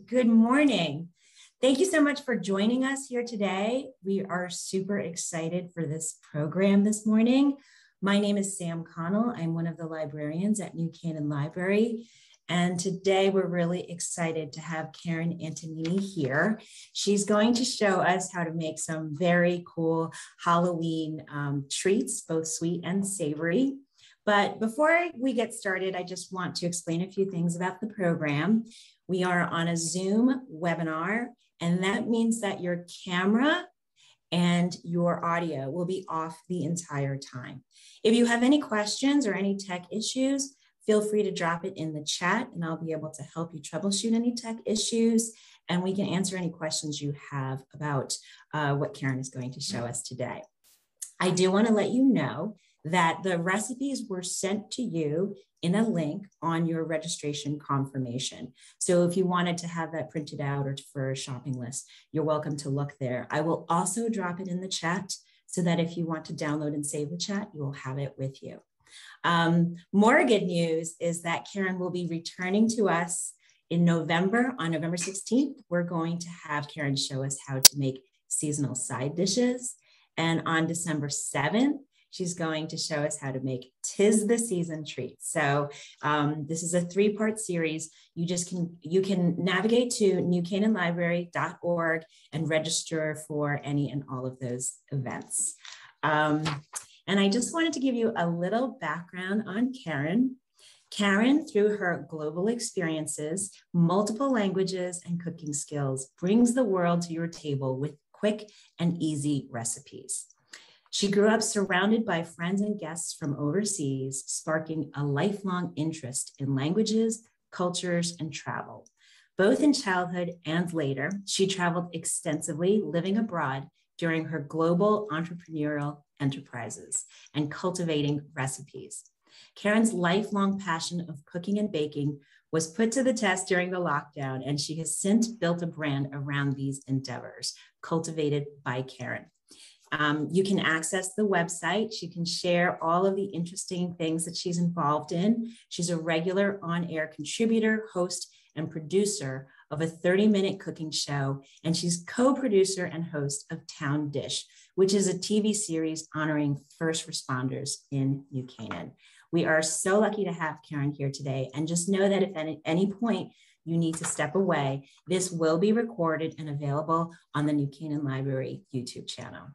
Good morning. Thank you so much for joining us here today. We are super excited for this program this morning. My name is Sam Connell. I'm one of the librarians at New Canaan Library. And today we're really excited to have Caryn Antonini here. She's going to show us how to make some very cool Halloween treats, both sweet and savory. But before we get started, I just want to explain a few things about the program. We are on a Zoom webinar, and that means that your camera and your audio will be off the entire time. If you have any questions or any tech issues, feel free to drop it in the chat and I'll be able to help you troubleshoot any tech issues, and we can answer any questions you have about what Caryn is going to show us today. I do want to let you know that the recipes were sent to you in a link on your registration confirmation. So if you wanted to have that printed out or for a shopping list, you're welcome to look there. I will also drop it in the chat so that if you want to download and save the chat, you will have it with you. More good news is that Caryn will be returning to us in November. On November 16th, we're going to have Caryn show us how to make seasonal side dishes. And on December 7th, she's going to show us how to make 'tis the season treats. So this is a 3-part series. You can navigate to newcanaanlibrary.org and register for any and all of those events. And I just wanted to give you a little background on Caryn. Caryn, through her global experiences, multiple languages, and cooking skills, brings the world to your table with quick and easy recipes. She grew up surrounded by friends and guests from overseas, sparking a lifelong interest in languages, cultures, and travel. Both in childhood and later, she traveled extensively, living abroad during her global entrepreneurial enterprises and cultivating recipes. Caryn's lifelong passion of cooking and baking was put to the test during the lockdown, and she has since built a brand around these endeavors, Cultivated by Caryn. You can access the website. She can share all of the interesting things that she's involved in. She's a regular on-air contributor, host, and producer of a 30-minute cooking show, and she's co-producer and host of Town Dish, which is a TV series honoring first responders in New Canaan. We are so lucky to have Caryn here today, and just know that if at any point you need to step away, this will be recorded and available on the New Canaan Library YouTube channel.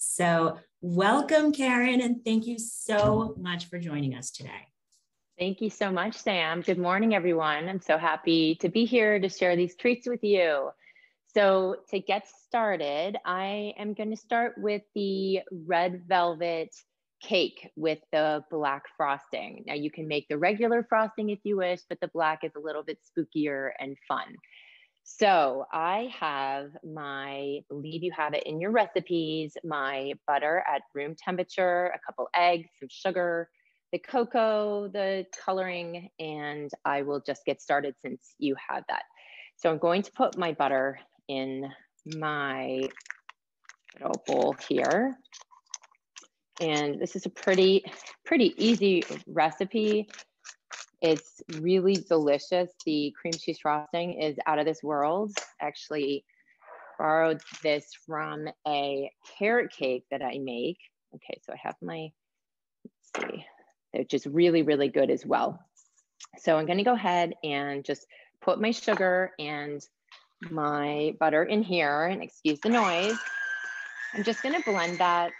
So welcome, Caryn, and thank you so much for joining us today. Thank you so much, Sam. Good morning, everyone. I'm so happy to be here to share these treats with you. So to get started, I am going to start with the red velvet cake with the black frosting. Now you can make the regular frosting if you wish, but the black is a little bit spookier and fun. So I have I believe you have it in your recipes, my butter at room temperature, a couple eggs, some sugar, the cocoa, the coloring, and I will just get started since you have that. So I'm going to put my butter in my little bowl here. And this is a pretty easy recipe. It's really delicious. The cream cheese frosting is out of this world. Actually borrowed this from a carrot cake that I make. Okay, so I have my, let's see, which is really good as well. So I'm gonna go ahead and just put my sugar and my butter in here, and excuse the noise. I'm just gonna blend that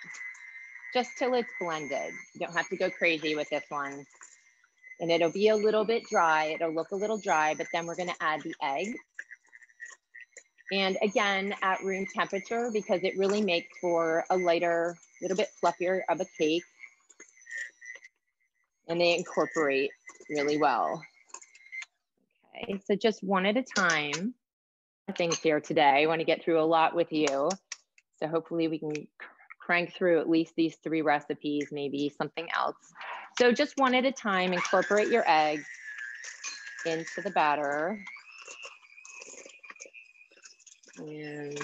just till it's blended. You don't have to go crazy with this one. And it'll be a little bit dry. It'll look a little dry, but then we're gonna add the egg. And again, at room temperature, because it really makes for a lighter, little bit fluffier of a cake. And they incorporate really well. Okay, so just one at a time. Things here today. I want to get through a lot with you. So hopefully we can crank through at least these 3 recipes, maybe something else. So just one at a time, incorporate your eggs into the batter. And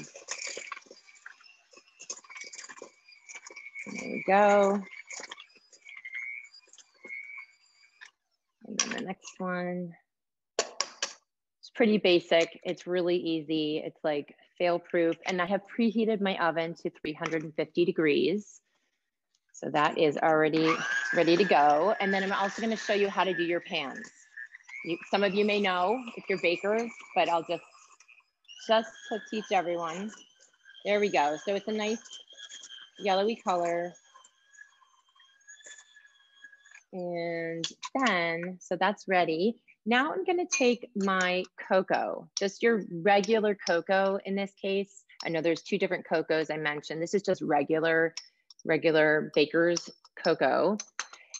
there we go. And then the next one. Just pretty basic. It's really easy. It's like fail proof. And I have preheated my oven to 350 degrees. So that is already ready to go. And then I'm also going to show you how to do your pans. Some of you may know if you're bakers, but I'll just to teach everyone. There we go. So it's a nice yellowy color. And then, so that's ready. Now I'm going to take my cocoa, just your regular cocoa in this case. I know there's two different cocos I mentioned. This is just regular baker's cocoa.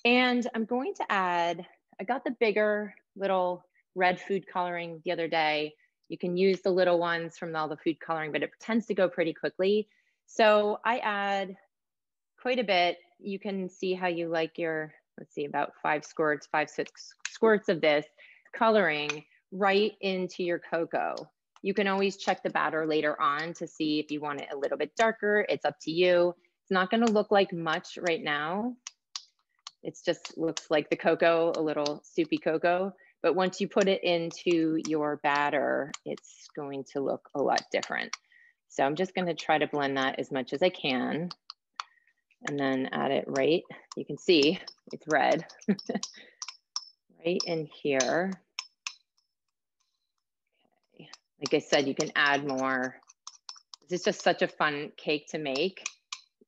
And I'm going to add, I got the bigger little red food coloring the other day. You can use the little ones from all the food coloring, but it tends to go pretty quickly. So I add quite a bit. You can see how you like your, let's see, about 5 squirts, 5-6 squirts of this coloring right into your cocoa. You can always check the batter later on to see if you want it a little bit darker. It's up to you. It's not going to look like much right now. It just looks like the cocoa, a little soupy cocoa. But once you put it into your batter, it's going to look a lot different. So I'm just going to try to blend that as much as I can. And then add it right. You can see it's red. Right in here. Okay. Like I said, you can add more. This is just such a fun cake to make.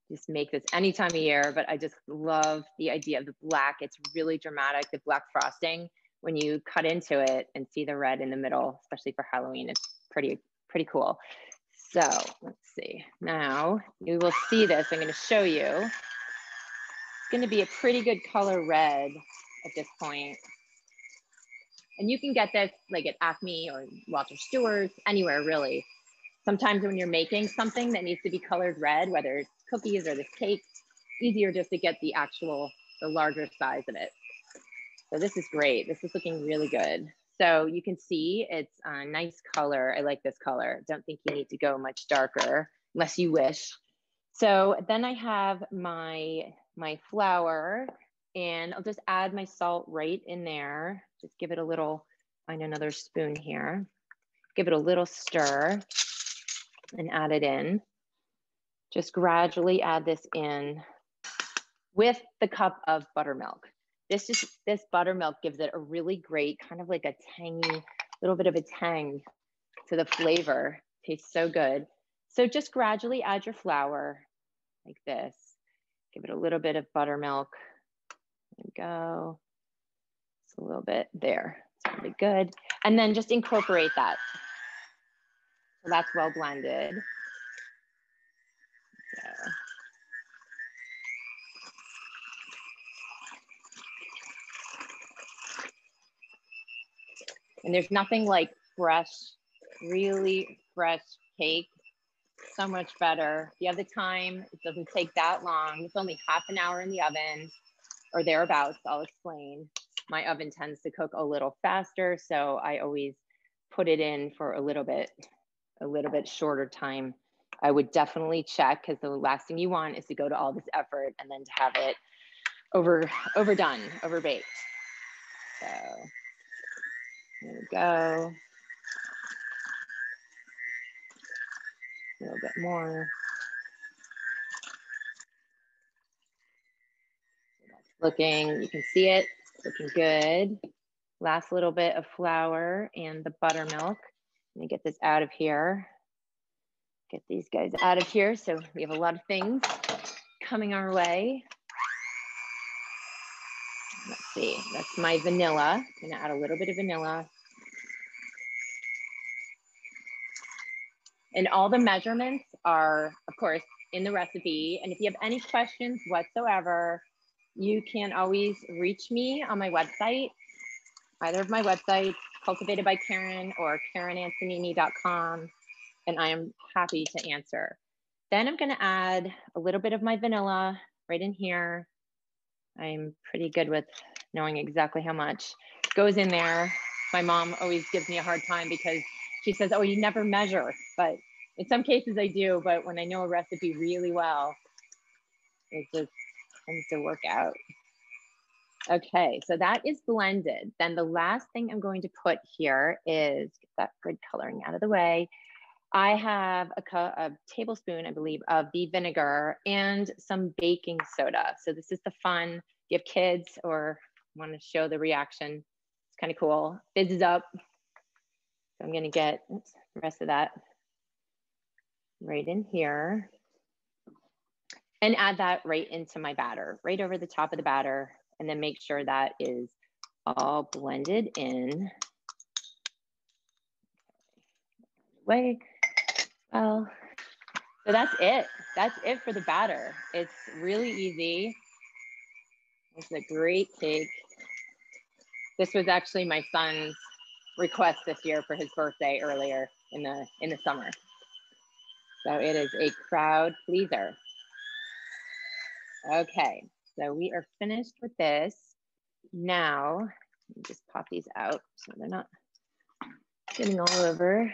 Just make this any time of year, but I just love the idea of the black. It's really dramatic, the black frosting. When you cut into it and see the red in the middle, especially for Halloween, it's pretty cool. So let's see. Now you will see this. I'm going to show you. It's going to be a pretty good color red at this point. And you can get this like at Acme or Walter Stewart's, anywhere really. Sometimes when you're making something that needs to be colored red, whether it's cookies or this cake, easier just to get the larger size of it. So this is great. This is looking really good. So you can see it's a nice color. I like this color. Don't think you need to go much darker unless you wish. So then I have my flour, and I'll just add my salt right in there. Just give it a little, find another spoon here. Give it a little stir and add it in. Just gradually add this in with the cup of buttermilk. This buttermilk gives it a really great, kind of like a tangy, little bit of a tang to the flavor. Tastes so good. So just gradually add your flour like this. Give it a little bit of buttermilk. There we go. Just a little bit there. It's really good. And then just incorporate that. So that's well blended. So. And there's nothing like fresh, really fresh cake. So much better. If you have the time, it doesn't take that long. It's only half an hour in the oven or thereabouts. I'll explain. My oven tends to cook a little faster, so I always put it in for a little bit shorter time. I would definitely check, because the last thing you want is to go to all this effort and then to have it overdone, overbaked. So there we go. A little bit more. Looking, you can see it, looking good. Last little bit of flour and the buttermilk. Let me get this out of here. Get these guys out of here. So we have a lot of things coming our way. Let's see, that's my vanilla. I'm gonna add a little bit of vanilla. And all the measurements are, of course, in the recipe. And if you have any questions whatsoever, you can always reach me on my website, either of my websites, Cultivated by Caryn or CarynAntonini.com, and I am happy to answer. Then I'm going to add a little bit of my vanilla right in here. I'm pretty good with knowing exactly how much goes in there. My mom always gives me a hard time because she says, oh, you never measure, but in some cases I do, but when I know a recipe really well, it just tends to work out. Okay, so that is blended. Then the last thing I'm going to put here is, get that red coloring out of the way. I have a tablespoon, I believe, of the vinegar and some baking soda. So this is the fun, you have kids or want to show the reaction. It's kind of cool. Fizzes up. So I'm gonna get the rest of that right in here and add that right into my batter, right over the top of the batter, and then make sure that is all blended in. Way. Well, so that's it. That's it for the batter. It's really easy. It's a great cake. This was actually my son's request this year for his birthday earlier in the summer. So it is a crowd pleaser. Okay, so we are finished with this. Now, let me just pop these out so they're not getting all over.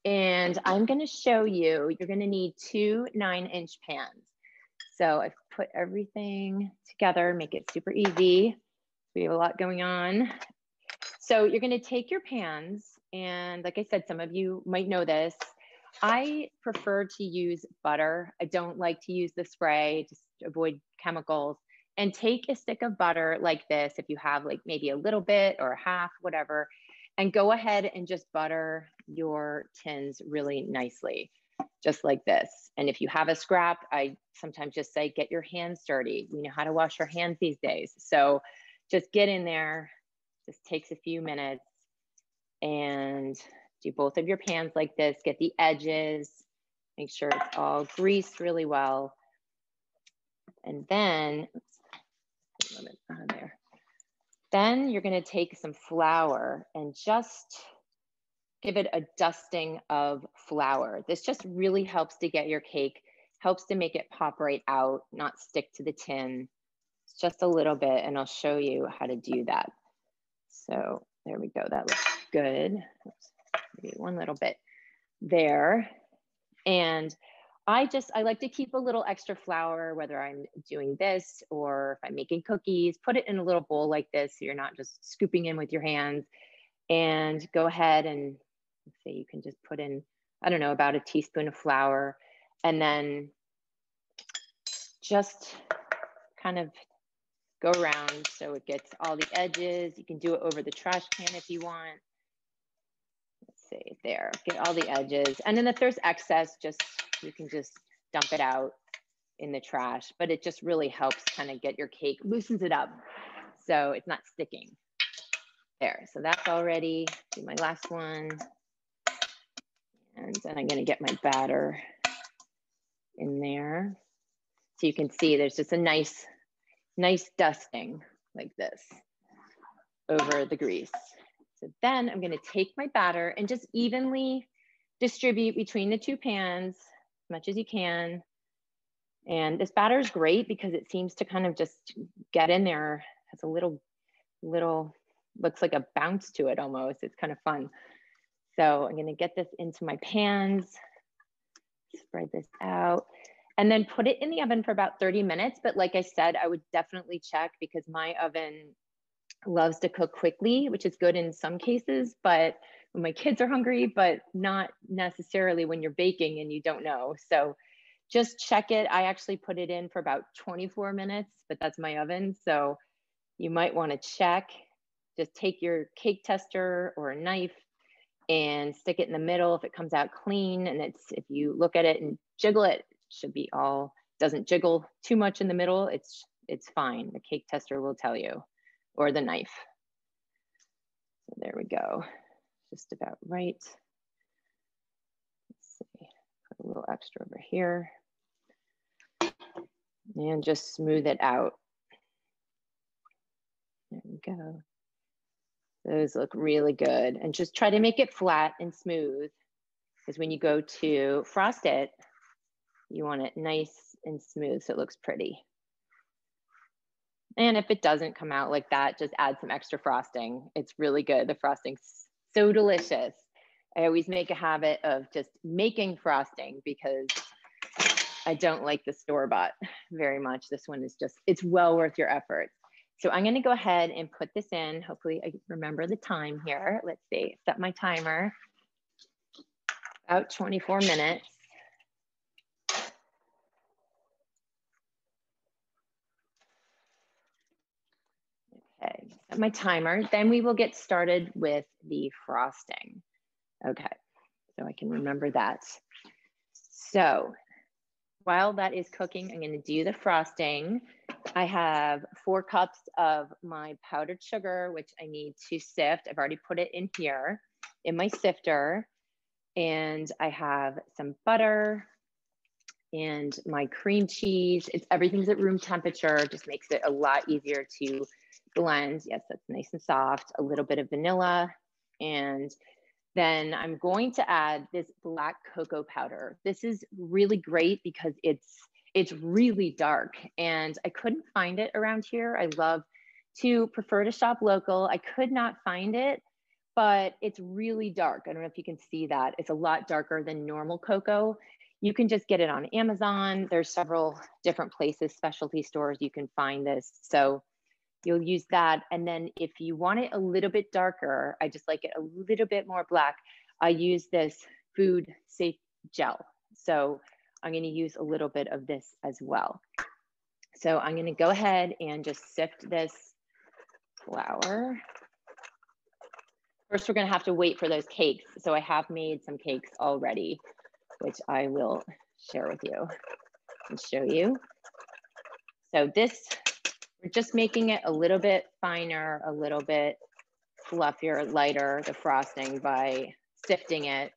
And I'm gonna show you, you're gonna need 2 9-inch pans. So I've put everything together, make it super easy. We have a lot going on. So you're gonna take your pans, and like I said, some of you might know this. I prefer to use butter. I don't like to use the spray, just to avoid chemicals. And take a stick of butter like this, if you have like maybe a little bit or half, whatever, and go ahead and just butter your tins really nicely, just like this. And if you have a scrap, I sometimes just say, get your hands dirty. We know how to wash our hands these days. So just get in there, just takes a few minutes, and do both of your pans like this, get the edges, make sure it's all greased really well. And then, out of there. Then you're gonna take some flour and just give it a dusting of flour. This just really helps to get your cake, helps to make it pop right out, not stick to the tin. It's just a little bit, and I'll show you how to do that. So there we go, that looks good. Oops, maybe one little bit there. And I like to keep a little extra flour, whether I'm doing this or if I'm making cookies, put it in a little bowl like this so you're not just scooping in with your hands. And go ahead and say you can just put in, I don't know, about a teaspoon of flour, and then just kind of go around so it gets all the edges. You can do it over the trash can if you want. Let's see, there, get all the edges. And then if there's excess, you can just dump it out in the trash, but it just really helps kind of get your cake, loosens it up so it's not sticking. There, so that's all ready. Do my last one. And then I'm gonna get my batter in there. So you can see there's just a nice dusting like this over the grease. So then I'm gonna take my batter and just evenly distribute between the 2 pans as much as you can. And this batter is great because it seems to kind of just get in there. Has a little, looks like a bounce to it almost. It's kind of fun. So I'm gonna get this into my pans, spread this out, and then put it in the oven for about 30 minutes. But like I said, I would definitely check because my oven loves to cook quickly, which is good in some cases, but when my kids are hungry, but not necessarily when you're baking and you don't know. So just check it. I actually put it in for about 24 minutes, but that's my oven. So you might want to check. Just take your cake tester or a knife and stick it in the middle. If it comes out clean, and if you look at it and jiggle it, it should be all, doesn't jiggle too much in the middle, it's fine. The cake tester will tell you, or the knife. So there we go, just about right. Let's see, put a little extra over here. And just smooth it out. There we go. Those look really good. And just try to make it flat and smooth, because when you go to frost it, you want it nice and smooth so it looks pretty. And if it doesn't come out like that, just add some extra frosting. It's really good. The frosting's so delicious. I always make a habit of just making frosting because I don't like the store-bought very much. This one is just, it's well worth your effort. So I'm gonna go ahead and put this in. Hopefully I remember the time here. Let's see, set my timer, about 24 minutes. Okay, set my timer. Then we will get started with the frosting. Okay, so I can remember that. So while that is cooking, I'm gonna do the frosting. I have 4 cups of my powdered sugar, which I need to sift. I've already put it in here in my sifter. And I have some butter and my cream cheese. Everything's at room temperature, just makes it a lot easier to blend. Yes, that's nice and soft. A little bit of vanilla. And then I'm going to add this black cocoa powder. This is really great because it's really dark and I couldn't find it around here. I prefer to shop local. I could not find it, but it's really dark. I don't know if you can see that. It's a lot darker than normal cocoa. You can just get it on Amazon. There's several different places, specialty stores, you can find this. So you'll use that. And then if you want it a little bit darker, I just like it a little bit more black, I use this food safe gel. So I'm gonna use a little bit of this as well. So I'm gonna go ahead and just sift this flour. First, we're gonna have to wait for those cakes. So I have made some cakes already, which I will share with you and show you. So this, we're just making it a little bit finer, a little bit fluffier, lighter, the frosting by sifting it.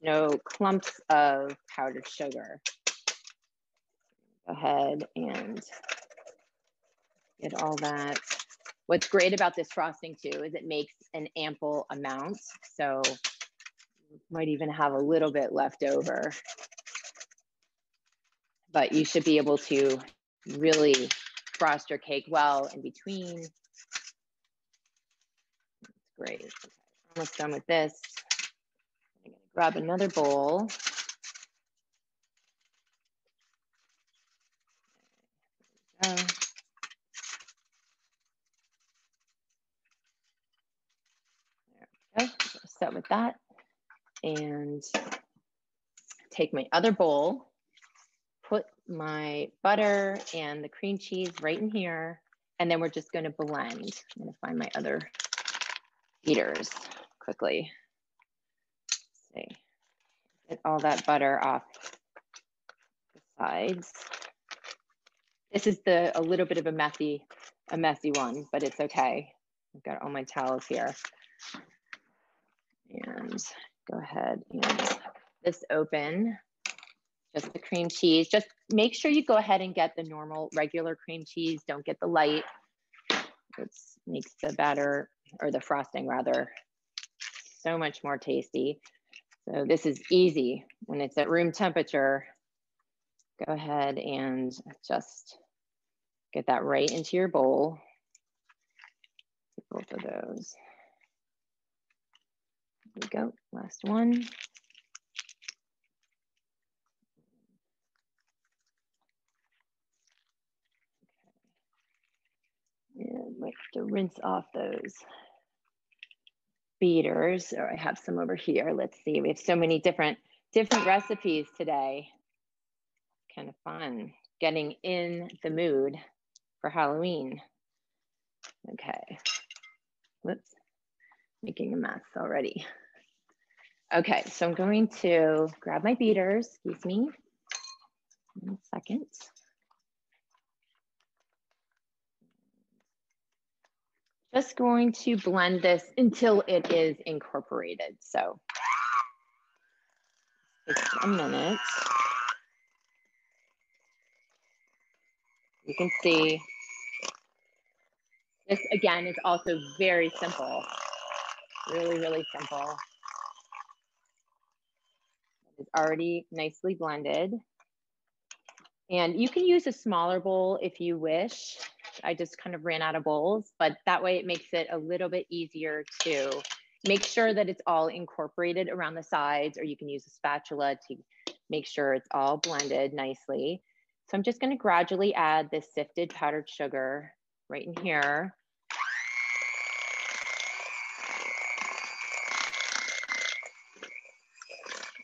No clumps of powdered sugar. Go ahead and get all that. What's great about this frosting too is it makes an ample amount. So you might even have a little bit left over. But you should be able to really frost your cake well in between. That's great. Okay, almost done with this. I'm gonna grab another bowl. There we go. Okay, set with that and take my other bowl, put my butter and the cream cheese right in here, and then we're just going to blend. I'm going to find my other beaters quickly. Let's see, get all that butter off the sides. This is a little bit of a messy one, but it's okay. I've got all my towels here. And go ahead and this open, just the cream cheese. Just make sure you go ahead and get the normal regular cream cheese. Don't get the light. It makes the batter, or the frosting rather, so much more tasty. So this is easy. When it's at room temperature, go ahead and just get that right into your bowl. Both of those. There we go, last one. Okay. And I might have to rinse off those beaters, or I have some over here. Let's see, we have so many different recipes today. Kind of fun, getting in the mood for Halloween. Okay, whoops, making a mess already. Okay, so I'm going to grab my beaters, excuse me, 1 second. Just going to blend this until it is incorporated. So it's a minute. You can see this again is also very simple. Really, really simple. It's already nicely blended. And you can use a smaller bowl if you wish. I just kind of ran out of bowls, but that way it makes it a little bit easier to make sure that it's all incorporated around the sides, or you can use a spatula to make sure it's all blended nicely. So I'm just going to gradually add this sifted powdered sugar right in here.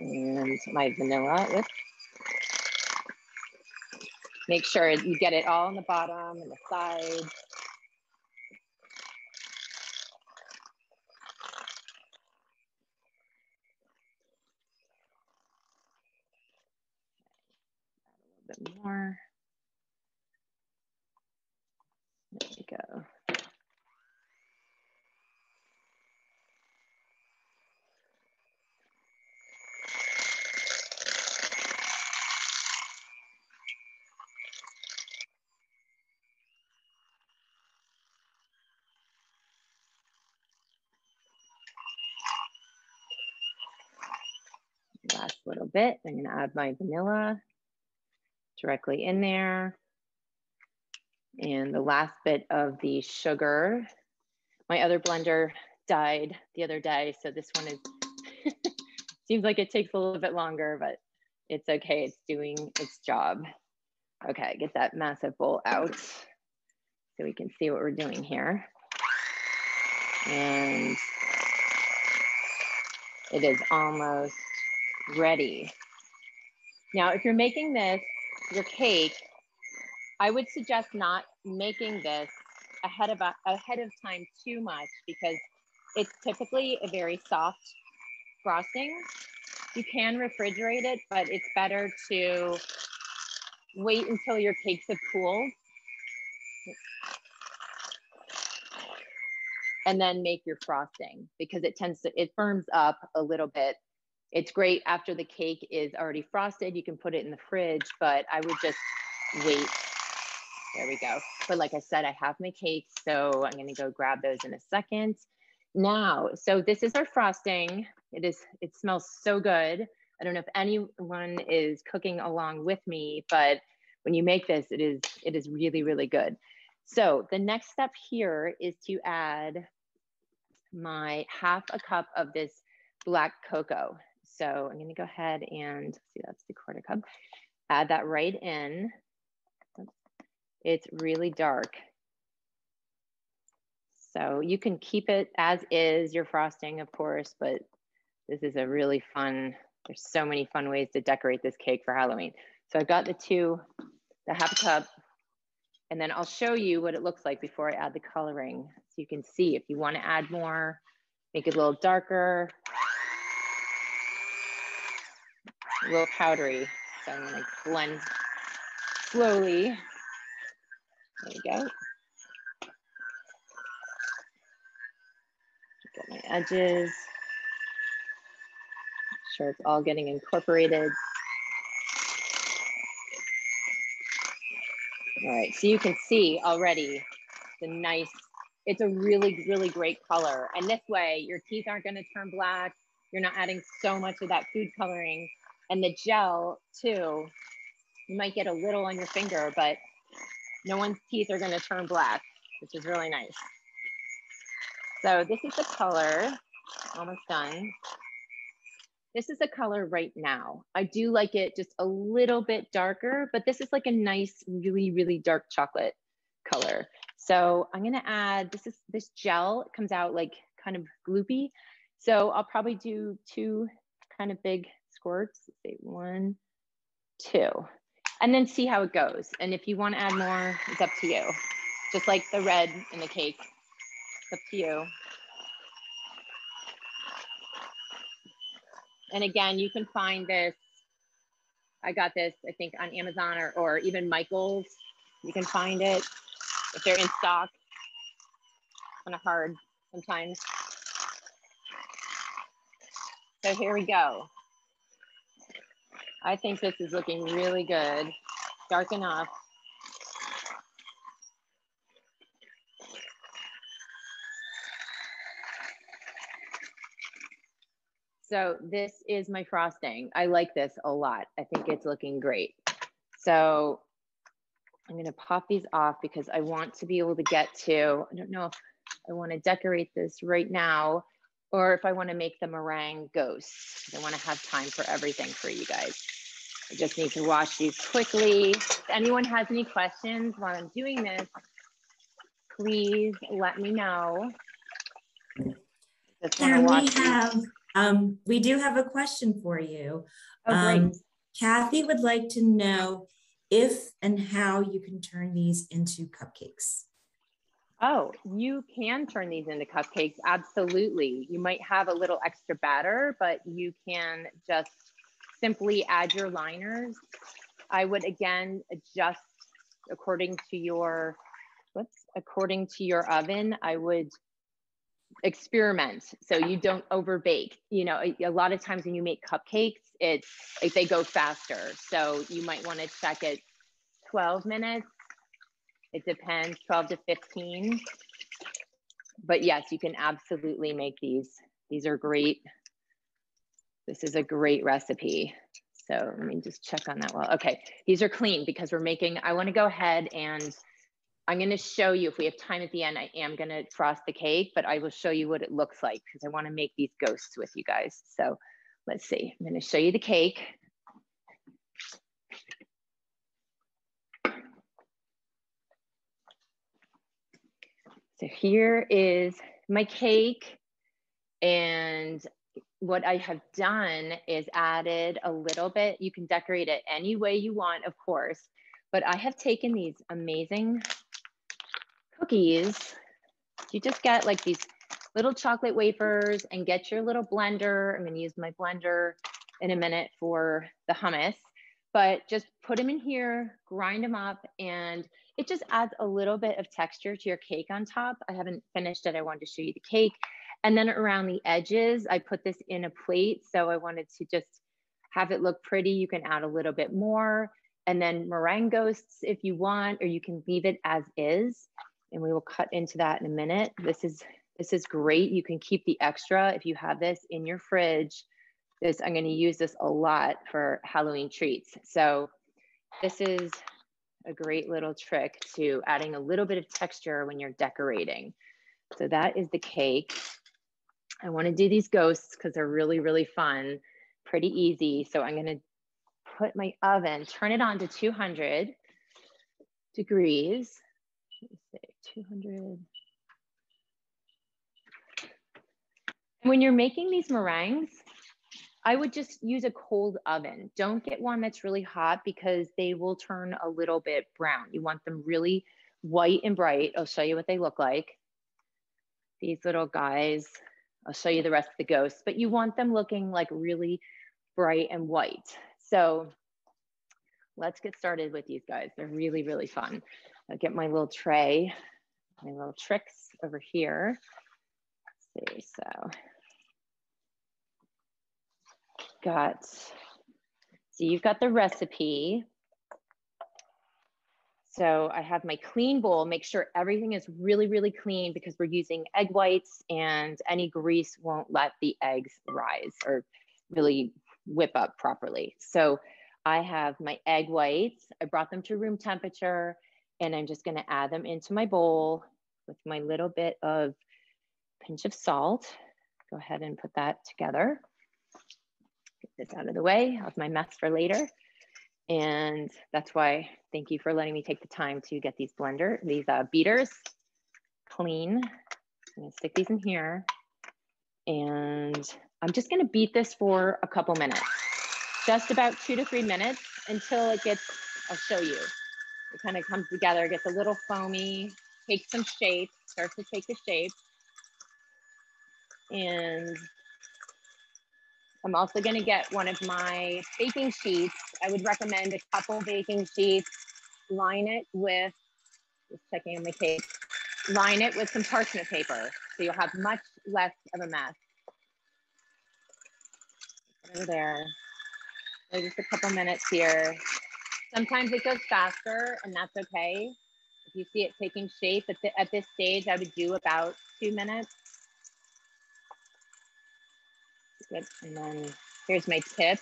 And my vanilla. Oops. Make sure you get it all on the bottom and the sides. Add a little bit more. There we go. Last little bit, I'm going to add my vanilla directly in there. And the last bit of the sugar. My other blender died the other day, so this one is, seems like it takes a little bit longer, but it's okay, it's doing its job. Okay, get that massive bowl out so we can see what we're doing here. And it is almost ready. Now, if you're making this, your cake, I would suggest not making this ahead of time too much, because it's typically a very soft frosting. You can refrigerate it, but it's better to wait until your cakes have cooled and then make your frosting, because it firms up a little bit. It's great after the cake is already frosted. You can put it in the fridge, but I would just wait. There we go. But like I said, I have my cakes, so I'm going to go grab those in a second. Now, so this is our frosting. It smells so good. I don't know if anyone is cooking along with me, but when you make this, it is really, really good. So the next step here is to add my half a cup of this black cocoa. So I'm going to go ahead and see, that's the quarter cup. Add that right in. It's really dark. So you can keep it as is, your frosting, of course, but this is a really fun, there's so many fun ways to decorate this cake for Halloween. So I've got the half a cup, and then I'll show you what it looks like before I add the coloring. So you can see if you want to add more, make it a little darker, a little powdery. So I'm going to blend slowly. There we go. Get my edges. Make sure it's all getting incorporated. All right, so you can see already the nice, it's a really, really great color. And this way, your teeth aren't going to turn black. You're not adding so much of that food coloring. And the gel, too, you might get a little on your finger, but no one's teeth are going to turn black, which is really nice. So this is the color, almost done. This is the color right now. I do like it just a little bit darker, but this is like a nice, really, really dark chocolate color. So I'm gonna add, this gel, it comes out like kind of gloopy. So I'll probably do 2 kind of big squirts. Let's see, 1, 2, and then see how it goes. And if you wanna add more, it's up to you. Just like the red in the cake, it's up to you. And again, you can find this, I got this, I think on Amazon or even Michael's. You can find it if they're in stock. Kind of hard sometimes. So here we go. I think this is looking really good. Dark enough. So this is my frosting. I like this a lot. I think it's looking great. So I'm gonna pop these off because I want to be able to get to, I don't know if I wanna decorate this right now or if I wanna make the Meringue Ghosts. I wanna have time for everything for you guys. I just need to wash these quickly. If anyone has any questions while I'm doing this, please let me know. Caryn, we do have a question for you. Oh, great. Kathy would like to know if and how you can turn these into cupcakes. Oh, you can turn these into cupcakes. Absolutely. You might have a little extra batter, but you can just simply add your liners. I would again adjust according to your oven. I would experiment so you don't over bake. You know, a lot of times when you make cupcakes, it's like they go faster. So you might want to check it 12 minutes. It depends, 12 to 15. But yes, you can absolutely make these. These are great. This is a great recipe. So let me just check on that well. Okay, these are clean because we're making, I want to go ahead and I'm going to show you, if we have time at the end, I am going to frost the cake, but I will show you what it looks like because I want to make these ghosts with you guys. So let's see, I'm going to show you the cake. So here is my cake, and what I have done is added a little bit. You can decorate it any way you want, of course, but I have taken these amazing cookies. You just get like these little chocolate wafers and get your little blender. I'm going to use my blender in a minute for the hummus, but just put them in here, grind them up, and it just adds a little bit of texture to your cake on top. I haven't finished it. I wanted to show you the cake. And then around the edges, I put this in a plate. So I wanted to just have it look pretty. You can add a little bit more. And then meringue ghosts if you want, or you can leave it as is. And we will cut into that in a minute. This is great. You can keep the extra if you have this in your fridge. I'm going to use this a lot for Halloween treats. So this is a great little trick to adding a little bit of texture when you're decorating. So that is the cake. I want to do these ghosts because they're really, really fun, pretty easy. So I'm going to put my oven, turn it on to 200 degrees. Let's say 200. And when you're making these meringues, I would just use a cold oven. Don't get one that's really hot because they will turn a little bit brown. You want them really white and bright. I'll show you what they look like. These little guys, I'll show you the rest of the ghosts, but you want them looking like really bright and white. So let's get started with these guys. They're really, really fun. I'll get my little tray, my little tricks over here. Let's see, so you've got the recipe. So I have my clean bowl. Make sure everything is really, really clean because we're using egg whites and any grease won't let the eggs rise or really whip up properly. So I have my egg whites. I brought them to room temperature and I'm just going to add them into my bowl with my little bit of pinch of salt. Go ahead and put that together. Get this out of the way. I'll have my mess for later. And that's why, thank you for letting me take the time to get these beaters clean. I'm gonna stick these in here. And I'm just gonna beat this for a couple minutes, just about 2 to 3 minutes until it gets, I'll show you. It kind of comes together, gets a little foamy, takes some shape, starts to take the shape. And I'm also going to get one of my baking sheets. I would recommend a couple baking sheets. Line it with, just checking on my cake, line it with some parchment paper. So you'll have much less of a mess. Over there. So just a couple minutes here. Sometimes it goes faster and that's okay. If you see it taking shape at this stage, I would do about 2 minutes. Good. And then here's my tip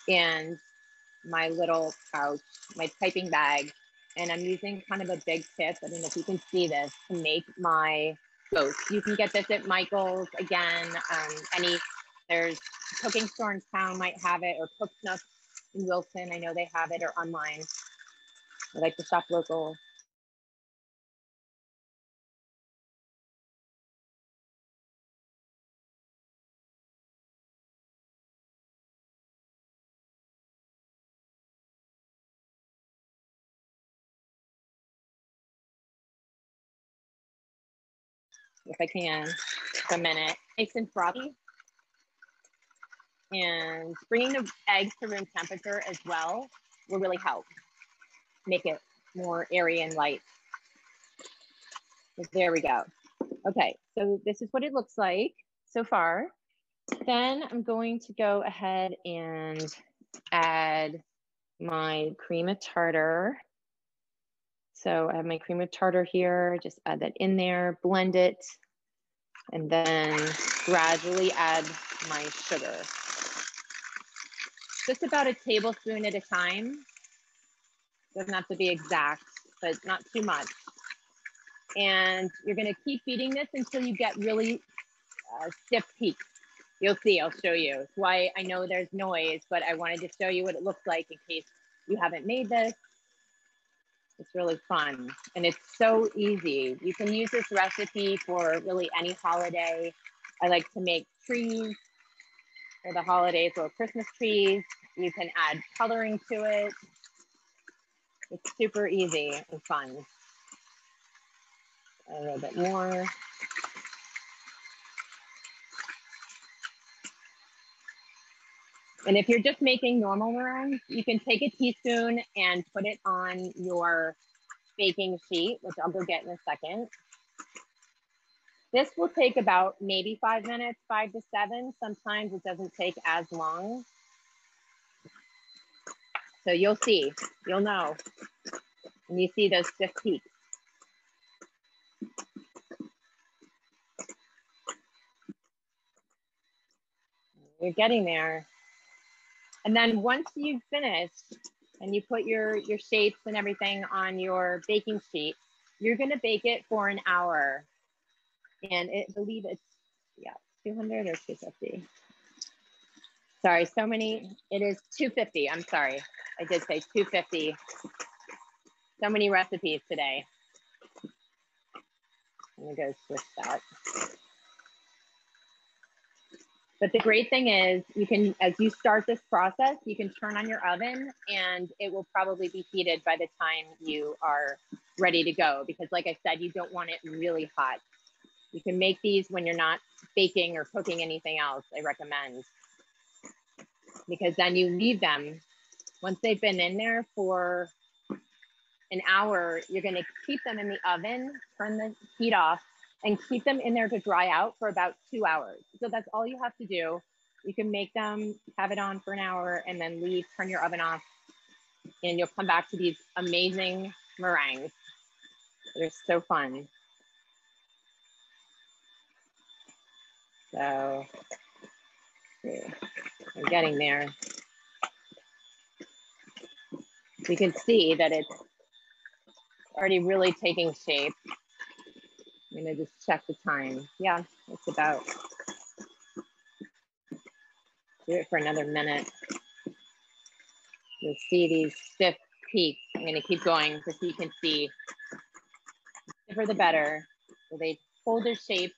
and my little pouch, my piping bag. And I'm using kind of a big tip. I don't know if you can see this to make my ghost. You can get this at Michael's again. There's a cooking store in town might have it, or Cook Nook in Wilson. I know they have it, or online. I like to shop local. If I can, a minute. Nice and frothy. And bringing the eggs to room temperature as well will really help make it more airy and light. There we go. Okay, so this is what it looks like so far. Then I'm going to go ahead and add my cream of tartar. So I have my cream of tartar here, just add that in there, blend it, and then gradually add my sugar. Just about a tablespoon at a time. Doesn't have to be exact, but not too much. And you're gonna keep beating this until you get really stiff peaks. You'll see, I'll show you. It's why I know there's noise, but I wanted to show you what it looks like in case you haven't made this. It's really fun, and it's so easy. You can use this recipe for really any holiday. I like to make trees for the holidays, or Christmas trees. You can add coloring to it. It's super easy and fun. A little bit more. And if you're just making normal meringues, you can take a teaspoon and put it on your baking sheet, which I'll go get in a second. This will take about maybe 5 minutes, 5 to 7. Sometimes it doesn't take as long. So you'll see, you'll know when you see those stiff peaks. You're getting there. And then once you've finished and you put your shapes and everything on your baking sheet, you're gonna bake it for an hour. And I believe it's, yeah, 200 or 250. Sorry, so many, it is 250, I'm sorry. I did say 250. So many recipes today. I'm gonna go switch that. But the great thing is you can, as you start this process, you can turn on your oven and it will probably be heated by the time you are ready to go. Because like I said, you don't want it really hot. You can make these when you're not baking or cooking anything else, I recommend. Because then you leave them, once they've been in there for an hour, you're gonna keep them in the oven, turn the heat off, and keep them in there to dry out for about 2 hours. So that's all you have to do. You can make them, have it on for an hour, and then leave, turn your oven off, and you'll come back to these amazing meringues. They're so fun. So, I'm getting there. You can see that it's already really taking shape. I'm gonna just check the time. Yeah, it's about, do it for another minute. You'll see these stiff peaks. I'm gonna keep going just so you can see. The stiffer the better. So they hold their shape.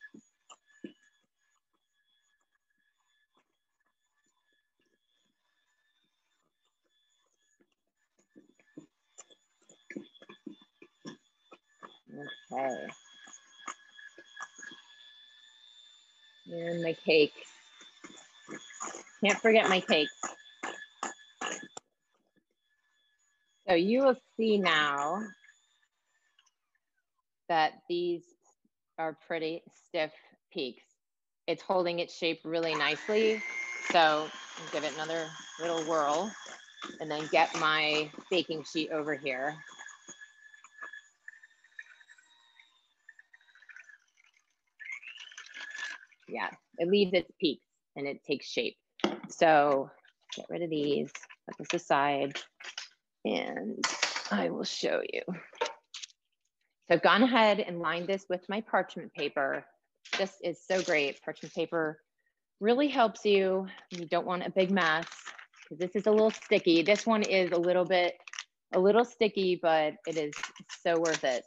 Okay. And my cake. Can't forget my cake. So you will see now that these are pretty stiff peaks. It's holding its shape really nicely. So I'll give it another little whirl and then get my baking sheet over here. Yeah, it leaves its peaks and it takes shape. So get rid of these, put this aside, and I will show you. So I've gone ahead and lined this with my parchment paper. This is so great. Parchment paper really helps you. You don't want a big mess. because this is a little sticky. This one is a little sticky, but it is so worth it.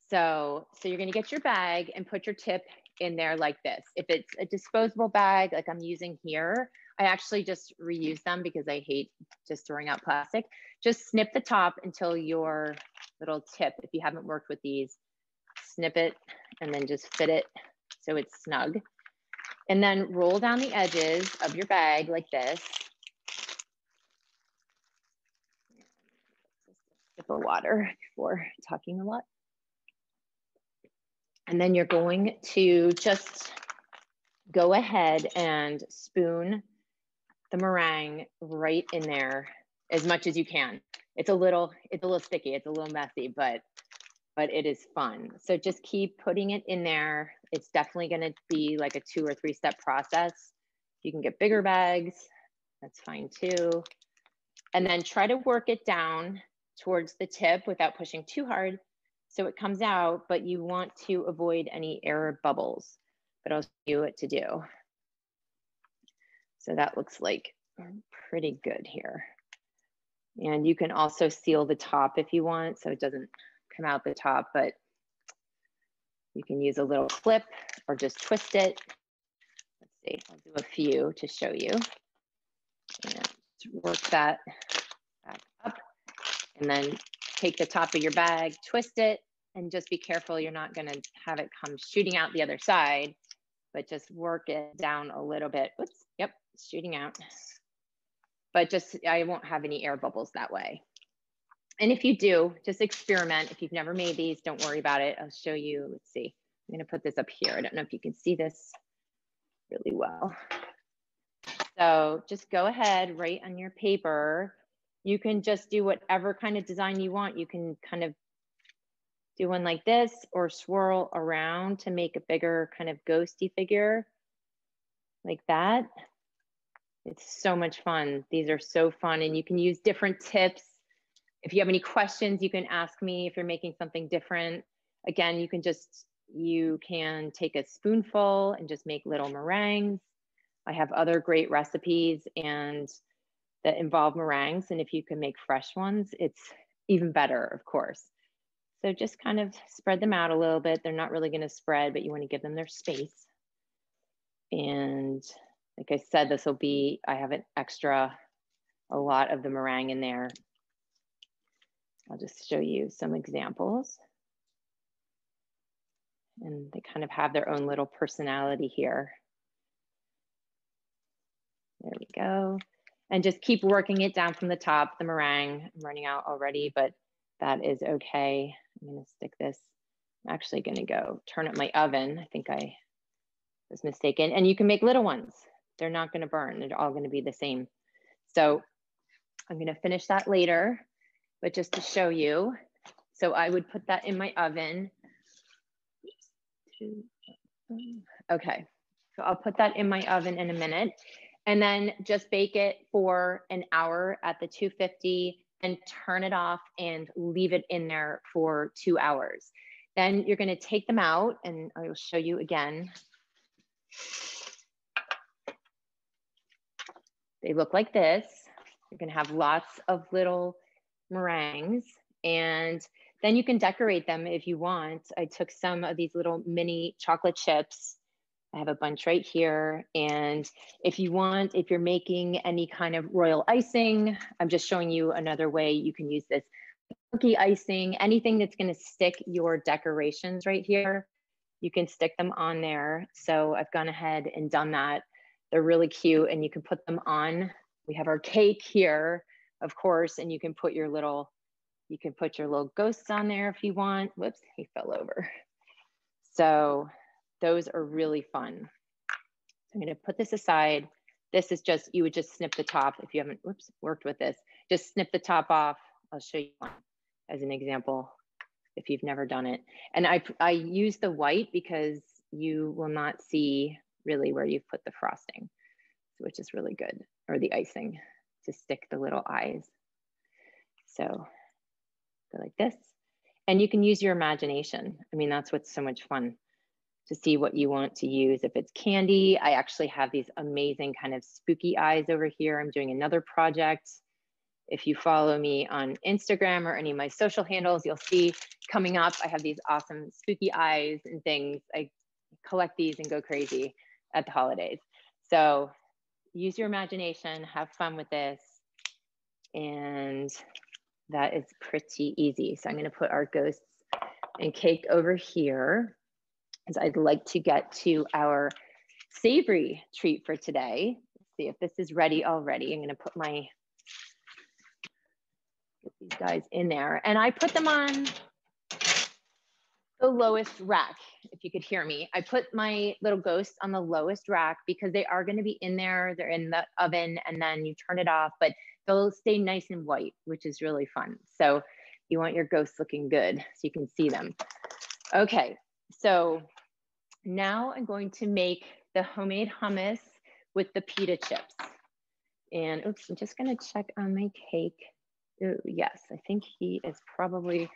So you're gonna get your bag and put your tip in there like this. If it's a disposable bag, like I'm using here, I actually just reuse them because I hate just throwing out plastic. Just snip the top until your little tip, if you haven't worked with these, snip it and then just fit it so it's snug. And then roll down the edges of your bag like this. Sip of water before talking a lot. And then you're going to just go ahead and spoon the meringue right in there as much as you can. It's a little sticky, it's a little messy, but it is fun. So just keep putting it in there. It's definitely gonna be like a 2 or 3 step process. You can get bigger bags, that's fine too. And then try to work it down towards the tip without pushing too hard so it comes out, but you want to avoid any air bubbles, but I'll show you what to do. So that looks like pretty good here. And you can also seal the top if you want, so it doesn't come out the top, but you can use a little clip or just twist it. Let's see, I'll do a few to show you. And work that back up. And then take the top of your bag, twist it, and just be careful you're not gonna have it come shooting out the other side, but just work it down a little bit. Oops, yep, it's shooting out. But just, I won't have any air bubbles that way. And if you do, just experiment. If you've never made these, don't worry about it. I'll show you, let's see. I'm gonna put this up here. I don't know if you can see this really well. So just go ahead, write on your paper. You can just do whatever kind of design you want. You can kind of do one like this or swirl around to make a bigger kind of ghosty figure like that. It's so much fun. These are so fun, and you can use different tips. If you have any questions, you can ask me if you're making something different. Again, you can take a spoonful and just make little meringues. I have other great recipes and that involve meringues, and if you can make fresh ones, it's even better, of course. So just kind of spread them out a little bit. They're not really gonna spread, but you wanna give them their space. And like I said, I have a lot of the meringue in there. I'll just show you some examples. And they kind of have their own little personality here. There we go. And just keep working it down from the top, the meringue. I'm running out already, but that is okay. I'm gonna stick this. I'm actually gonna go turn up my oven. I think I was mistaken. And you can make little ones. They're not gonna burn. They're all gonna be the same. So I'm gonna finish that later, but just to show you. So I would put that in my oven. Okay, so I'll put that in my oven in a minute and then just bake it for an hour at the 250 and turn it off and leave it in there for 2 hours. Then you're gonna take them out and I will show you again. They look like this. You're gonna have lots of little meringues, and then you can decorate them if you want. I took some of these little mini chocolate chips. I have a bunch right here. And if you're making any kind of royal icing, I'm just showing you another way you can use this. Cookie icing, anything that's gonna stick your decorations right here, you can stick them on there. So I've gone ahead and done that. They're really cute and you can put them on. We have our cake here, of course, and you can put your little ghosts on there if you want. Whoops, he fell over. So those are really fun. I'm gonna put this aside. This is just, you would just snip the top if you haven't, worked with this. Just snip the top off. I'll show you one as an example if you've never done it. And I use the white because you will not see really where you've put the frosting, which is really good, or the icing to stick the little eyes. So go like this. And you can use your imagination. I mean, that's what's so much fun. to see what you want to use. If it's candy, I actually have these amazing kind of spooky eyes over here. I'm doing another project. If you follow me on Instagram or any of my social handles, you'll see coming up, I have these awesome spooky eyes and things. I collect these and go crazy at the holidays. So use your imagination, have fun with this. And that is pretty easy. So I'm going to put our ghosts and cake over here, as I'd like to get to our savory treat for today. Let's see if this is ready already. I'm going to put my get these guys in there, and I put them on the lowest rack. If you could hear me, I put my little ghosts on the lowest rack because they are going to be in there. They're in the oven, and then you turn it off, but they'll stay nice and white, which is really fun. So you want your ghosts looking good so you can see them. Okay, so now I'm going to make the homemade hummus with the pita chips. And oops, I'm just going to check on my cake. Ooh, yes, I think he is probably,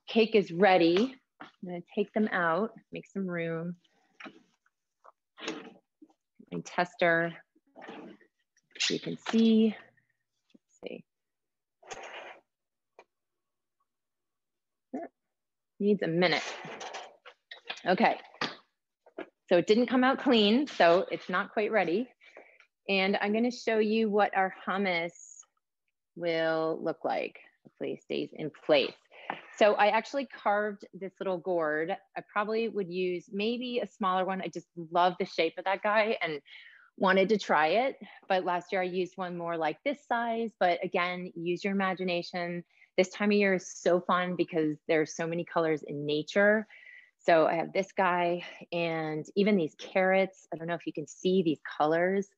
cake is ready. I'm going to take them out, make some room. My tester, so you can see. Let's see. Needs a minute. Okay. So it didn't come out clean, so it's not quite ready. And I'm going to show you what our hummus will look like. Hopefully it stays in place. So I actually carved this little gourd. I probably would use maybe a smaller one. I just love the shape of that guy and wanted to try it. But last year I used one more like this size. But again, use your imagination. This time of year is so fun because there's so many colors in nature. So I have this guy and even these carrots. I don't know if you can see these colors.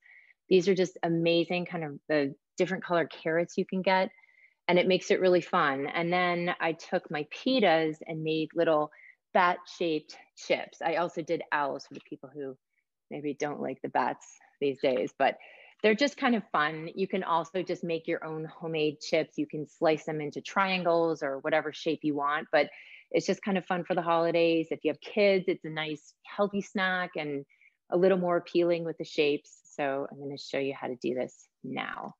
These are just amazing, kind of the different colored carrots you can get. And it makes it really fun. And then I took my pitas and made little bat-shaped chips. I also did owls for the people who maybe don't like the bats these days, but they're just kind of fun. You can also just make your own homemade chips. You can slice them into triangles or whatever shape you want, but it's just kind of fun for the holidays. If you have kids, it's a nice healthy snack and a little more appealing with the shapes. So I'm going to show you how to do this now.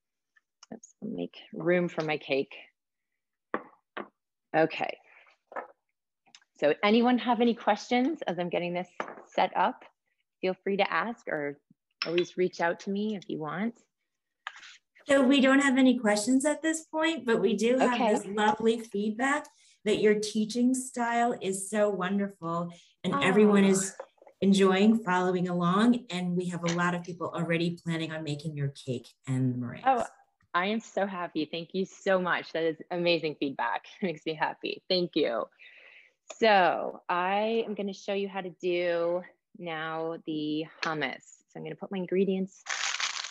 Oops, I'll make room for my cake. Okay. So anyone have any questions as I'm getting this set up? Feel free to ask or always reach out to me if you want. So we don't have any questions at this point, but we do have this lovely feedback that your teaching style is so wonderful and everyone is enjoying following along. And we have a lot of people already planning on making your cake and meringues. Oh, I am so happy. Thank you so much. That is amazing feedback. It makes me happy. Thank you. So I am going to show you how to do now the hummus. So I'm going to put my ingredients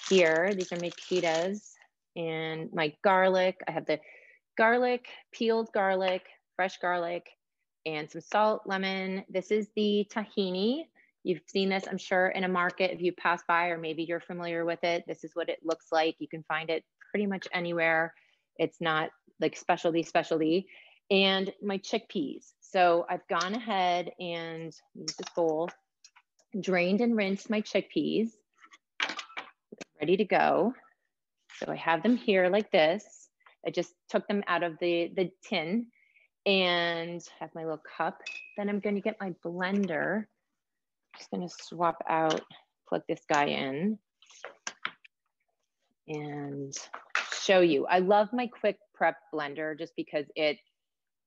here. These are my pitas and my garlic. I have the garlic, peeled garlic, fresh garlic, and some salt, lemon. This is the tahini. You've seen this, I'm sure, in a market if you pass by, or maybe you're familiar with it. This is what it looks like. You can find it pretty much anywhere. It's not like specialty. And my chickpeas. So I've gone ahead and use this bowl, drained and rinsed my chickpeas, ready to go. So I have them here like this. I just took them out of the tin and have my little cup. Then I'm going to get my blender. Just going to swap out, plug this guy in and show you. I love my quick prep blender just because it,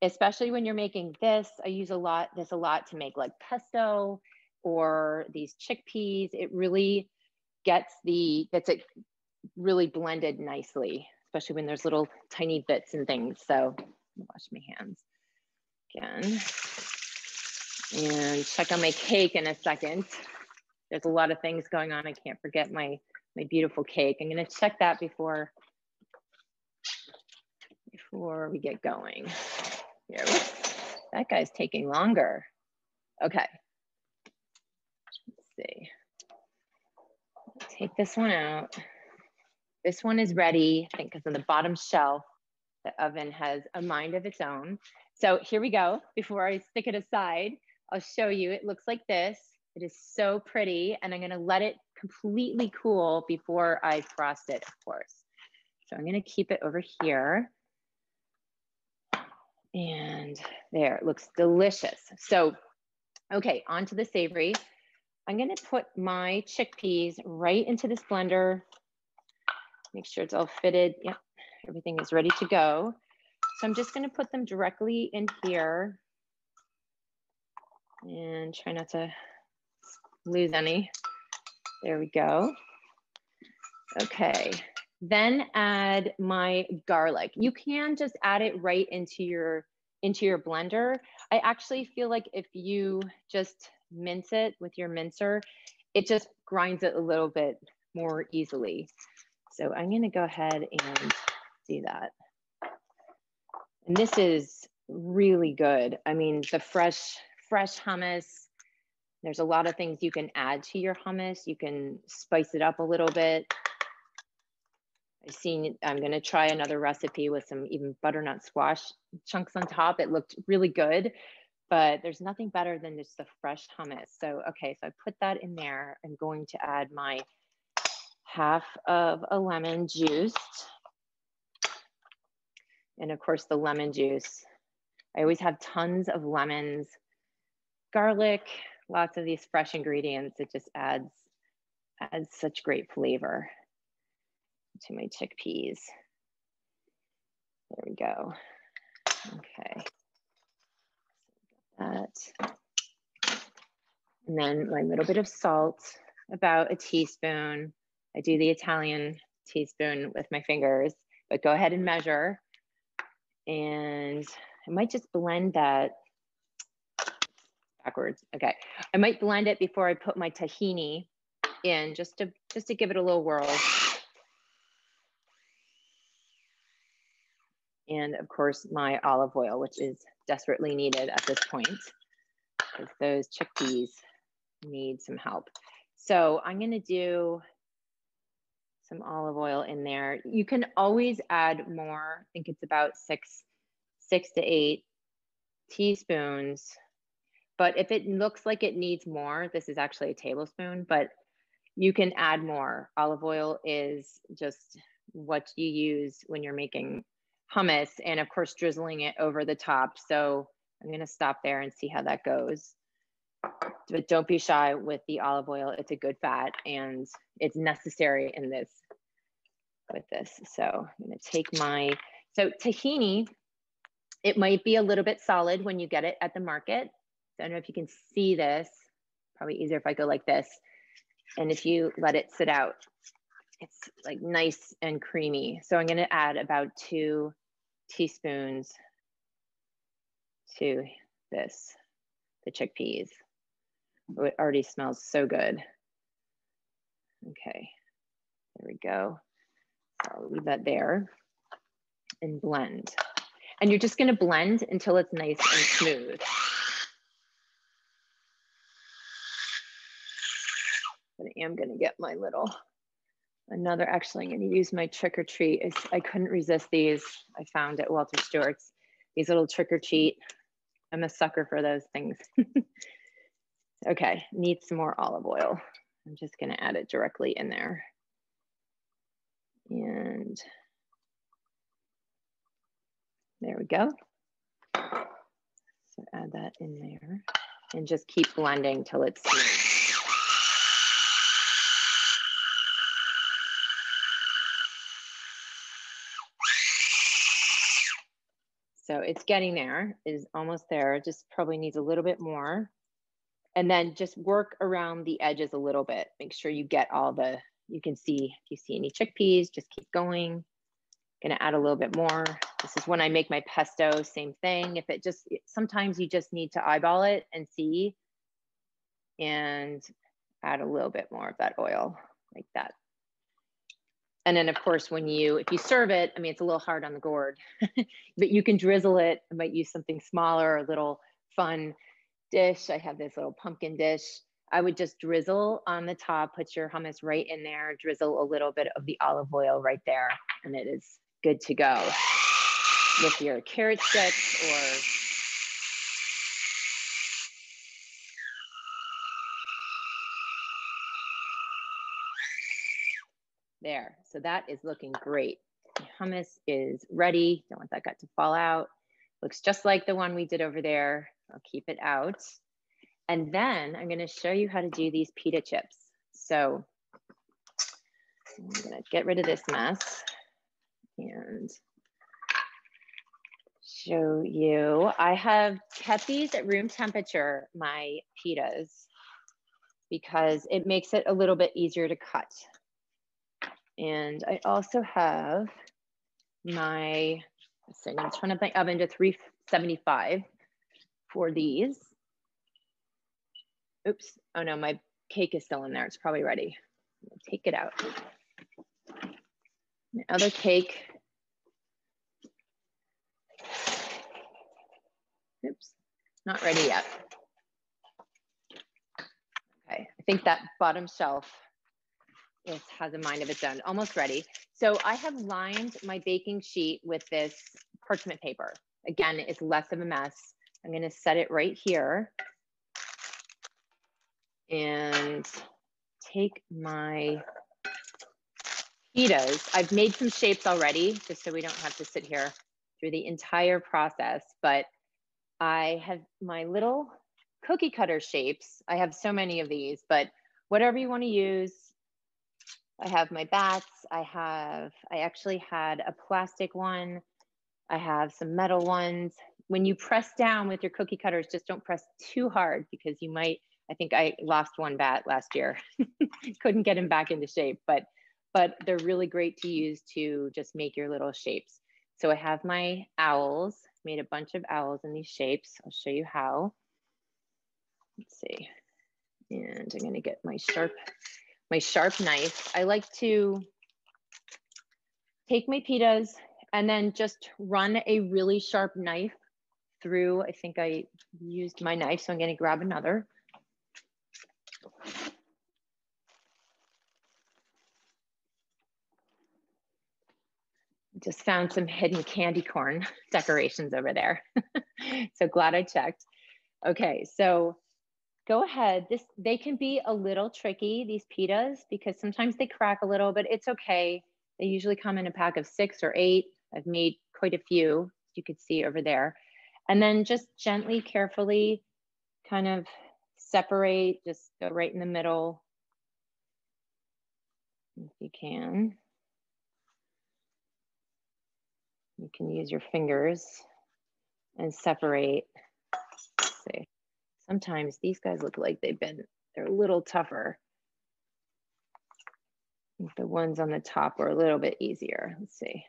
especially when you're making this, I use this a lot to make like pesto or these chickpeas. It really gets it really blended nicely, especially when there's little tiny bits and things. So wash my hands again and check on my cake in a second. There's a lot of things going on. I can't forget my beautiful cake. I'm going to check that before we get going. Here, that guy's taking longer. Okay. Let's see. Take this one out. This one is ready, I think, because on the bottom shelf, the oven has a mind of its own. So here we go. Before I stick it aside, I'll show you. It looks like this. It is so pretty, and I'm gonna let it completely cool before I frost it, of course. So I'm gonna keep it over here. And there, it looks delicious. So, okay, on to the savory. I'm gonna put my chickpeas right into this blender. Make sure it's all fitted. Yep, everything is ready to go. So I'm just gonna put them directly in here and try not to lose any. There we go. Okay, then add my garlic. You can just add it right into your blender. I actually feel like if you just mince it with your mincer, it just grinds it a little bit more easily. So I'm gonna go ahead and do that. And this is really good. I mean, the fresh hummus, there's a lot of things you can add to your hummus. You can spice it up a little bit. I'm gonna try another recipe with some even butternut squash chunks on top. It looked really good, but there's nothing better than just the fresh hummus. So, okay, so I put that in there. I'm going to add my half of a lemon juiced. And of course the lemon juice. I always have tons of lemons, garlic, lots of these fresh ingredients. It just adds such great flavor to my chickpeas. There we go. Okay. That. And then my little bit of salt, about a teaspoon. I do the Italian teaspoon with my fingers, but go ahead and measure. And I might just blend that backwards. Okay. I might blend it before I put my tahini in, just to give it a little whirl. And of course, my olive oil, which is desperately needed at this point, because those chickpeas need some help. So I'm going to do some olive oil in there. You can always add more. I think it's about six to 8 teaspoons. But if it looks like it needs more, this is actually a tablespoon, but you can add more. Olive oil is just what you use when you're making hummus, and of course, drizzling it over the top. So I'm gonna stop there and see how that goes. But don't be shy with the olive oil. It's a good fat and it's necessary in this, with this. So I'm gonna take so tahini, it might be a little bit solid when you get it at the market. So I don't know if you can see this, probably easier if I go like this. And if you let it sit out, it's like nice and creamy. So I'm gonna add about 2 teaspoons to this, the chickpeas. Oh, it already smells so good. Okay, there we go. So I'll leave that there and blend. And you're just gonna blend until it's nice and smooth. But I am gonna get my actually I'm gonna use my trick or treat. I couldn't resist these. I found at Walter Stewart's, these little trick or treat. I'm a sucker for those things. Okay, need some more olive oil. I'm just gonna add it directly in there. And there we go. So add that in there and just keep blending till it's smooth. So it's getting there, it is almost there. Just probably needs a little bit more. And then just work around the edges a little bit. Make sure you get you can see, if you see any chickpeas, just keep going. Gonna add a little bit more. This is when I make my pesto, same thing. Sometimes you just need to eyeball it and see, and add a little bit more of that oil like that. And then of course, if you serve it, I mean, it's a little hard on the gourd, but you can drizzle it. I might use something smaller, a little fun dish. I have this little pumpkin dish. I would just drizzle on the top, put your hummus right in there, drizzle a little bit of the olive oil right there, and it is good to go with your carrot sticks There, so that is looking great. Hummus is ready. Don't want that gut to fall out. Looks just like the one we did over there. I'll keep it out. And then I'm going to show you how to do these pita chips. So I'm going to get rid of this mess and show you. I have kept these at room temperature, my pitas, because it makes it a little bit easier to cut. And I also have my, let's see, I'm going to turn up my oven to 375 for these. Oops, oh no, my cake is still in there. It's probably ready. I'll take it out. My other cake. Oops, not ready yet. Okay, I think that bottom shelf has a mind of its own, almost ready. So I have lined my baking sheet with this parchment paper. Again, it's less of a mess. I'm gonna set it right here and take my pitas. I've made some shapes already, just so we don't have to sit here through the entire process, but I have my little cookie cutter shapes. I have so many of these, but whatever you want to use. I have my bats. I actually had a plastic one. I have some metal ones. When you press down with your cookie cutters, just don't press too hard because you might, I think I lost one bat last year. Couldn't get him back into shape, but they're really great to use to just make your little shapes. So I have my owls, made a bunch of owls in these shapes. I'll show you how. Let's see. And I'm gonna get my sharp knife. I like to take my pitas and then just run a really sharp knife through. I think I used my knife, so I'm going to grab another. Just found some hidden candy corn decorations over there. So glad I checked. Okay, so go ahead. They can be a little tricky, these pitas, because sometimes they crack a little, but it's okay. They usually come in a pack of 6 or 8. I've made quite a few, you could see over there. And then just gently, carefully kind of separate, just go right in the middle if you can. You can use your fingers and separate. Let's see. Sometimes these guys look like they're a little tougher. The ones on the top are a little bit easier. Let's see.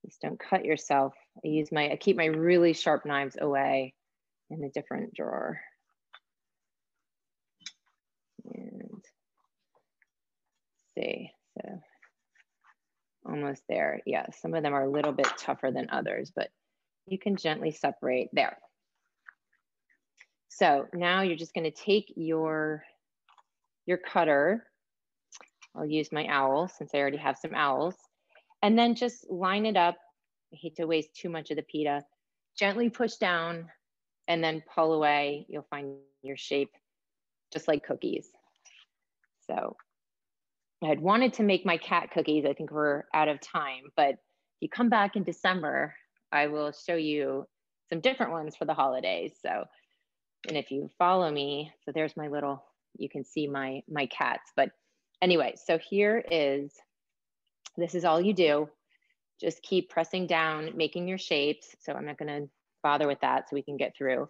Just don't cut yourself. I keep my really sharp knives away in a different drawer. And see, so almost there. Yeah, some of them are a little bit tougher than others, but you can gently separate there. So now you're just going to take your cutter. I'll use my owl since I already have some owls, and then just line it up. I hate to waste too much of the pita. Gently push down and then pull away. You'll find your shape just like cookies. So I had wanted to make my cat cookies. I think we're out of time, but if you come back in December, I will show you some different ones for the holidays. So, and if you follow me, so there's my little, you can see my cats. But anyway, so this is all you do. Just keep pressing down, making your shapes. So I'm not gonna bother with that so we can get through.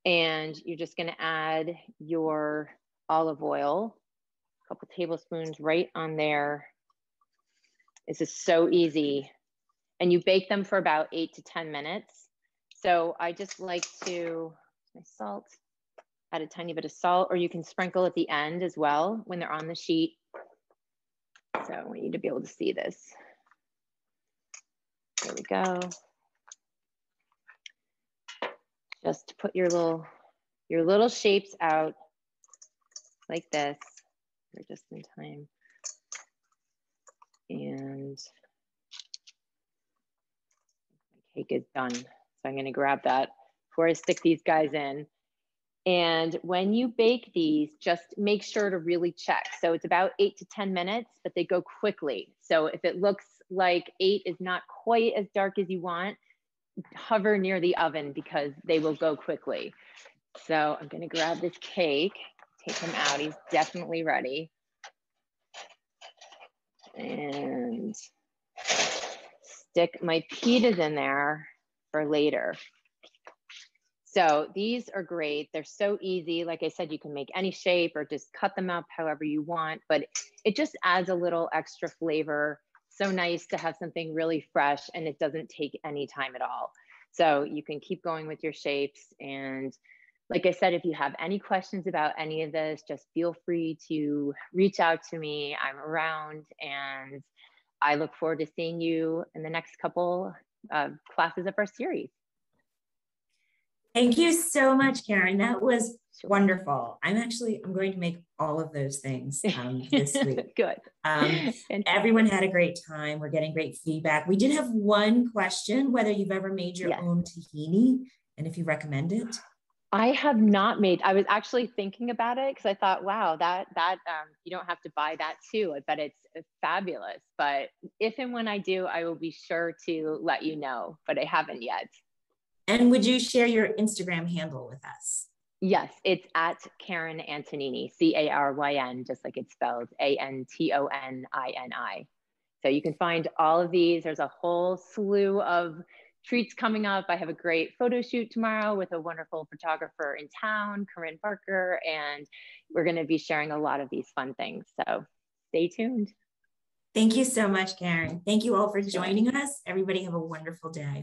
And you're just gonna add your olive oil, a couple tablespoons right on there. This is so easy. And you bake them for about 8 to 10 minutes. So I just like to, my salt, add a tiny bit of salt, or you can sprinkle at the end as well when they're on the sheet. So I want you to be able to see this. There we go. Just put your little shapes out like this. We're just in time. And my cake is done. So I'm going to grab that before I stick these guys in. And when you bake these, just make sure to really check. So it's about 8 to 10 minutes, but they go quickly. So if it looks like 8 is not quite as dark as you want, hover near the oven because they will go quickly. So I'm gonna grab this cake, take him out. He's definitely ready. And stick my pitas in there for later. So these are great. They're so easy. Like I said, you can make any shape or just cut them up however you want, but it just adds a little extra flavor. So nice to have something really fresh, and it doesn't take any time at all. So you can keep going with your shapes. And like I said, if you have any questions about any of this, just feel free to reach out to me. I'm around, and I look forward to seeing you in the next couple classes of our series. Thank you so much, Caryn. That was wonderful. I'm going to make all of those things this week. Good. Everyone had a great time. We're getting great feedback. We did have one question, whether you've ever made your own tahini and if you recommend it. I have not made, I was actually thinking about it because I thought, wow, that you don't have to buy that too. I bet it's fabulous. But if and when I do, I will be sure to let you know, but I haven't yet. And would you share your Instagram handle with us? Yes, it's at Caryn Antonini, Caryn, just like it's spelled, Antonini. So you can find all of these. There's a whole slew of treats coming up. I have a great photo shoot tomorrow with a wonderful photographer in town, Corinne Parker, and we're going to be sharing a lot of these fun things. So stay tuned. Thank you so much, Caryn. Thank you all for joining us. Everybody have a wonderful day.